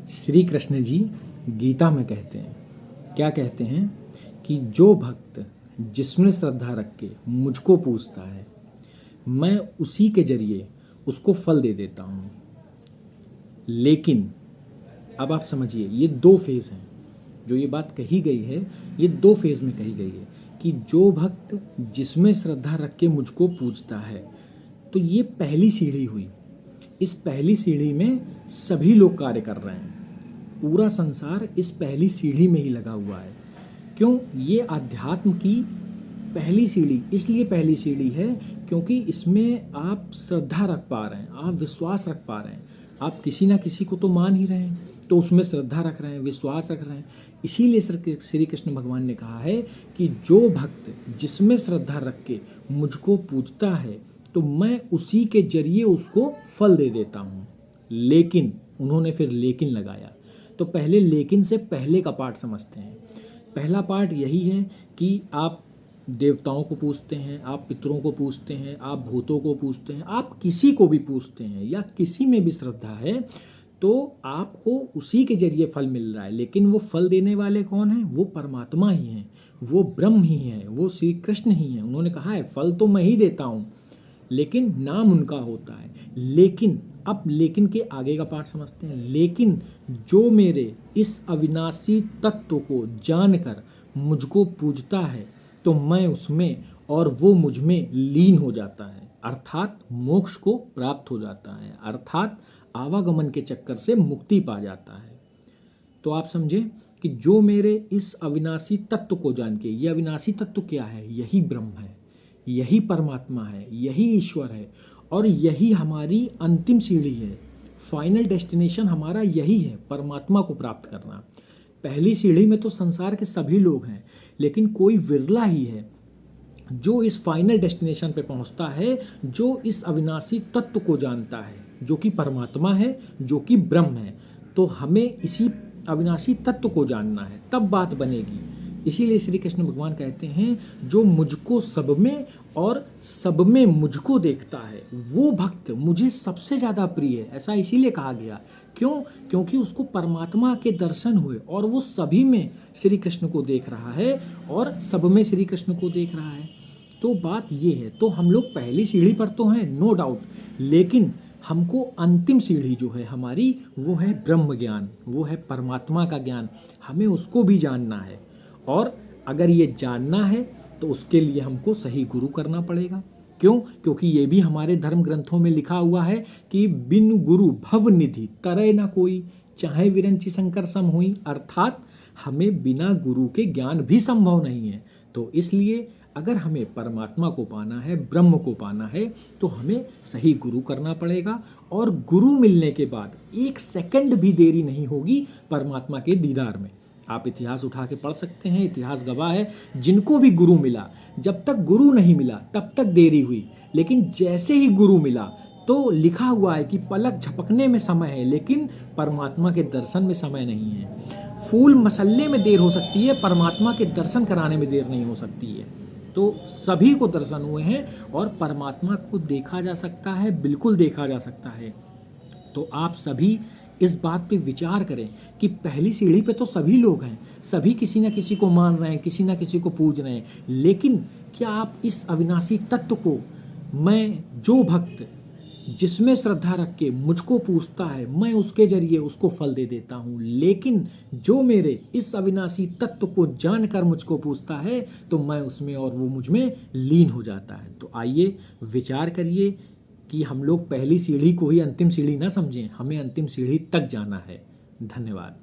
श्री कृष्ण जी गीता में कहते हैं, क्या कहते हैं कि जो भक्त जिसमें श्रद्धा रख के मुझको पूछता है, मैं उसी के जरिए उसको फल दे देता हूँ। लेकिन अब आप समझिए, ये दो फेज़ हैं। जो ये बात कही गई है, ये दो फेज़ में कही गई है कि जो भक्त जिसमें श्रद्धा रख के मुझको पूछता है, तो ये पहली सीढ़ी हुई। इस पहली सीढ़ी में सभी लोग कार्य कर रहे हैं। पूरा संसार इस पहली सीढ़ी में ही लगा हुआ है। क्यों? ये अध्यात्म की पहली सीढ़ी इसलिए पहली सीढ़ी है क्योंकि इसमें आप श्रद्धा रख पा रहे हैं, आप विश्वास रख पा रहे हैं। आप किसी ना किसी को तो मान ही रहे हैं, तो उसमें श्रद्धा रख रहे हैं, विश्वास रख रहे हैं। इसीलिए श्री कृष्ण भगवान ने कहा है कि जो भक्त जिसमें श्रद्धा रख के मुझको पूछता है, तो मैं उसी के जरिए उसको फल दे देता हूँ। लेकिन उन्होंने फिर लेकिन लगाया। तो पहले लेकिन से पहले का पार्ट समझते हैं। पहला पार्ट यही है कि आप देवताओं को पूछते हैं, आप पितरों को पूछते हैं, आप भूतों को पूछते हैं, आप किसी को भी पूछते हैं या किसी में भी श्रद्धा है, तो आपको उसी के जरिए फल मिल रहा है। लेकिन वो फल देने वाले कौन हैं? वो परमात्मा ही हैं, वो ब्रह्म ही हैं, वो श्री कृष्ण ही हैं। उन्होंने कहा है फल तो मैं ही देता हूँ, लेकिन नाम उनका होता है। लेकिन अब लेकिन के आगे का पार्ट समझते हैं। लेकिन जो मेरे इस अविनाशी तत्व को जानकर मुझको पूजता है, तो मैं उसमें और वो मुझ में लीन हो जाता है, अर्थात मोक्ष को प्राप्त हो जाता है, अर्थात आवागमन के चक्कर से मुक्ति पा जाता है। तो आप समझे कि जो मेरे इस अविनाशी तत्व को जान के, ये अविनाशी तत्व क्या है? यही ब्रह्म है, यही परमात्मा है, यही ईश्वर है, और यही हमारी अंतिम सीढ़ी है। फाइनल डेस्टिनेशन हमारा यही है, परमात्मा को प्राप्त करना। पहली सीढ़ी में तो संसार के सभी लोग हैं, लेकिन कोई विरला ही है जो इस फाइनल डेस्टिनेशन पे पहुंचता है, जो इस अविनाशी तत्व को जानता है, जो कि परमात्मा है, जो कि ब्रह्म है। तो हमें इसी अविनाशी तत्व को जानना है, तब बात बनेगी। इसीलिए श्री कृष्ण भगवान कहते हैं, जो मुझको सब में और सब में मुझको देखता है, वो भक्त मुझे सबसे ज़्यादा प्रिय है। ऐसा इसीलिए कहा गया। क्यों? क्योंकि उसको परमात्मा के दर्शन हुए और वो सभी में श्री कृष्ण को देख रहा है और सब में श्री कृष्ण को देख रहा है। तो बात ये है। तो हम लोग पहली सीढ़ी पर तो हैं, नो डाउट, लेकिन हमको अंतिम सीढ़ी जो है हमारी, वो है ब्रह्म ज्ञान, वो है परमात्मा का ज्ञान। हमें उसको भी जानना है, और अगर ये जानना है तो उसके लिए हमको सही गुरु करना पड़ेगा। क्यों? क्योंकि ये भी हमारे धर्म ग्रंथों में लिखा हुआ है कि बिन गुरु भव निधि तरय न कोई, चाहे विरंची शंकर सम हुई। अर्थात हमें बिना गुरु के ज्ञान भी संभव नहीं है। तो इसलिए अगर हमें परमात्मा को पाना है, ब्रह्म को पाना है, तो हमें सही गुरु करना पड़ेगा। और गुरु मिलने के बाद 1 सेकंड भी देरी नहीं होगी परमात्मा के दीदार में। आप इतिहास उठा के पढ़ सकते हैं, इतिहास गवाह है, जिनको भी गुरु मिला, जब तक गुरु नहीं मिला तब तक देरी हुई, लेकिन जैसे ही गुरु मिला तो लिखा हुआ है कि पलक झपकने में समय है, लेकिन परमात्मा के दर्शन में समय नहीं है। फूल मसल्ले में देर हो सकती है, परमात्मा के दर्शन कराने में देर नहीं हो सकती है। तो सभी को दर्शन हुए हैं और परमात्मा को देखा जा सकता है, बिल्कुल देखा जा सकता है। तो आप सभी इस बात पे विचार करें कि पहली सीढ़ी पे तो सभी लोग हैं, सभी किसी ना किसी को मान रहे हैं, किसी ना किसी को पूज रहे हैं, लेकिन क्या आप इस अविनाशी तत्व को, मैं जो भक्त जिसमें श्रद्धा रख के मुझको पूछता है, मैं उसके जरिए उसको फल दे देता हूँ। लेकिन जो मेरे इस अविनाशी तत्व को जानकर मुझको पूछता है, तो मैं उसमें और वो मुझ में लीन हो जाता है। तो आइए विचार करिए कि हम लोग पहली सीढ़ी को ही अंतिम सीढ़ी ना समझें, हमें अंतिम सीढ़ी तक जाना है। धन्यवाद।